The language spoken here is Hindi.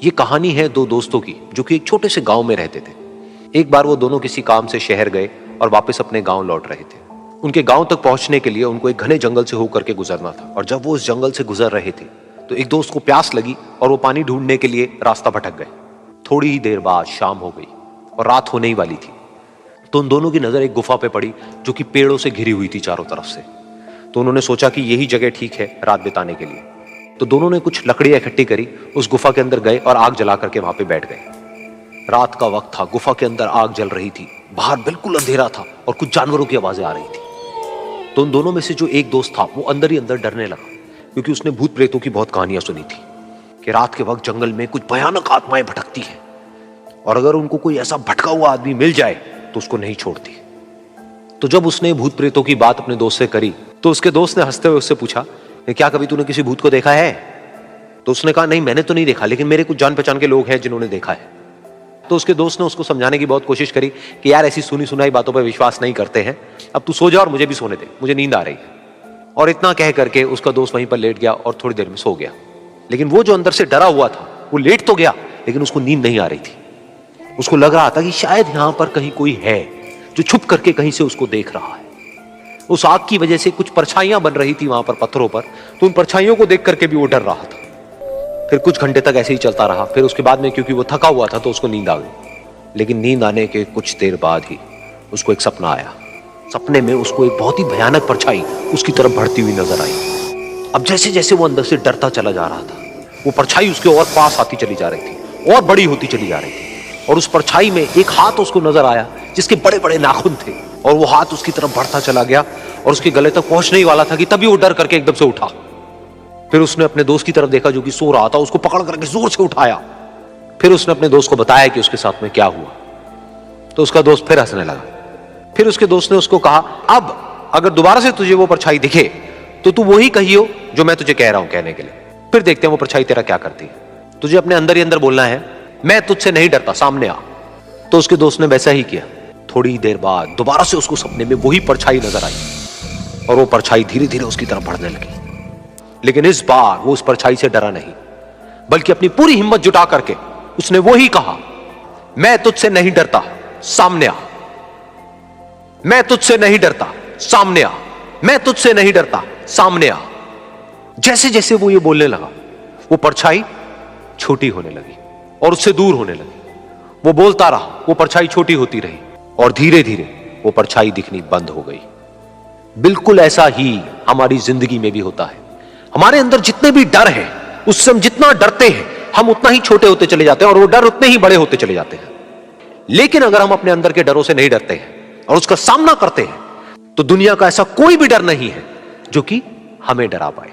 ये कहानी है दो दोस्तों की जो कि एक छोटे से गांव में रहते थे। एक बार वो दोनों किसी काम से शहर गए और वापस अपने गांव लौट रहे थे। उनके गांव तक पहुंचने के लिए उनको एक घने जंगल से होकर के गुजरना था और जब वो उस जंगल से गुजर रहे थे तो एक दोस्त को प्यास लगी और वो पानी ढूंढने के लिए रास्ता भटक गए। थोड़ी ही देर बाद शाम हो गई और रात होने ही वाली थी। तो उन दोनों की नजर एक गुफा पे पड़ी जो कि पेड़ों से घिरी हुई थी चारों तरफ से। तो उन्होंने सोचा कि यही जगह ठीक है रात बिताने के लिए। तो दोनों ने कुछ लकड़ियां इकट्ठी करी, उस गुफा के अंदर गए और आग जला करके वहां पे बैठ गए। रात का वक्त था, गुफा के अंदर आग जल रही थी, बाहर बिल्कुल अंधेरा था और कुछ जानवरों की आवाजें आ रही थी। तो उन दोनों में से जो एक दोस्त था वो अंदर ही अंदर डरने लगा, क्योंकि उसने भूत प्रेतों की बहुत कहानियां सुनी थी कि रात के वक्त जंगल में कुछ भयानक आत्माएं भटकती हैं और अगर उनको कोई ऐसा भटका हुआ आदमी मिल जाए तो उसको नहीं छोड़ती। तो जब उसने भूत प्रेतों की बात अपने दोस्त से करी तो उसके दोस्त ने हंसते हुए उससे पूछा, क्या कभी तूने किसी भूत को देखा है? तो उसने कहा, नहीं मैंने तो नहीं देखा, लेकिन मेरे कुछ जान पहचान के लोग हैं जिन्होंने देखा है। तो उसके दोस्त ने उसको समझाने की बहुत कोशिश करी कि यार ऐसी सुनी सुनाई बातों पर विश्वास नहीं करते हैं, अब तू सो जा और मुझे भी सोने दे, मुझे नींद आ रही है। और इतना कह करके उसका दोस्त वहीं पर लेट गया और थोड़ी देर में सो गया। लेकिन वो जो अंदर से डरा हुआ था वो लेट तो गया, लेकिन उसको नींद नहीं आ रही थी। उसको लग रहा था कि शायद यहां पर कहीं कोई है जो छुप करके कहीं से उसको देख रहा है। उस आग की वजह से कुछ परछाइयां बन रही थी वहां पर पत्थरों पर, तो उन परछाइयों को देख करके भी वो डर रहा था। फिर कुछ घंटे तक ऐसे ही चलता रहा। फिर उसके बाद में क्योंकि वो थका हुआ था तो उसको नींद आ गई। लेकिन नींद आने के कुछ देर बाद ही उसको एक सपना आया। सपने में उसको एक बहुत ही भयानक परछाई उसकी तरफ बढ़ती हुई नजर आई। अब जैसे जैसे वो अंदर से डरता चला जा रहा था, वो परछाई उसके और पास आती चली जा रही थी और बड़ी होती चली जा रही थी। और उस परछाई में एक हाथ उसको नजर आया जिसके बड़े बड़े नाखून थे, और वो हाथ उसकी तरफ बढ़ता चला गया और उसके गले तक पहुंचने ही वाला था कि तभी वो डर करके एकदम से उठा। फिर उसने अपने दोस्त की तरफ देखा जो कि सो रहा था, उसको पकड़ करके जोर से उठाया। फिर उसने अपने दोस्त को बताया कि उसके साथ में क्या हुआ। तो उसका दोस्त फिर हंसने लगा। फिर उसके दोस्त ने उसको कहा, अब अगर दोबारा से तुझे वो परछाई दिखे तो तू वही कहियो जो मैं तुझे कह रहा हूं कहने के लिए, फिर देखते हैं वो परछाई तेरा क्या करती है। तुझे अपने अंदर ही अंदर बोलना है, मैं तुझसे नहीं डरता, सामने आ। तो उसके दोस्त ने वैसा ही किया। थोड़ी देर बाद दोबारा से उसको सपने में वही परछाई नजर आई और वो परछाई धीरे धीरे उसकी तरफ बढ़ने लगी। लेकिन इस बार वो उस परछाई से डरा नहीं, बल्कि अपनी पूरी हिम्मत जुटा करके उसने वही कहा, मैं तुझसे नहीं डरता, सामने आ। मैं तुझसे नहीं डरता, सामने आ। मैं तुझसे नहीं डरता, सामने आ। जैसे जैसे वो ये बोलने लगा वो परछाई छोटी होने लगी और उससे दूर होने लगी। वो बोलता रहा, वो परछाई छोटी होती रही और धीरे धीरे वो परछाई दिखनी बंद हो गई। बिल्कुल ऐसा ही हमारी जिंदगी में भी होता है। हमारे अंदर जितने भी डर है, उससे हम जितना डरते हैं हम उतना ही छोटे होते चले जाते हैं और वो डर उतने ही बड़े होते चले जाते हैं। लेकिन अगर हम अपने अंदर के डरों से नहीं डरते हैं और उसका सामना करते हैं तो दुनिया का ऐसा कोई भी डर नहीं है जो कि हमें डरा पाए।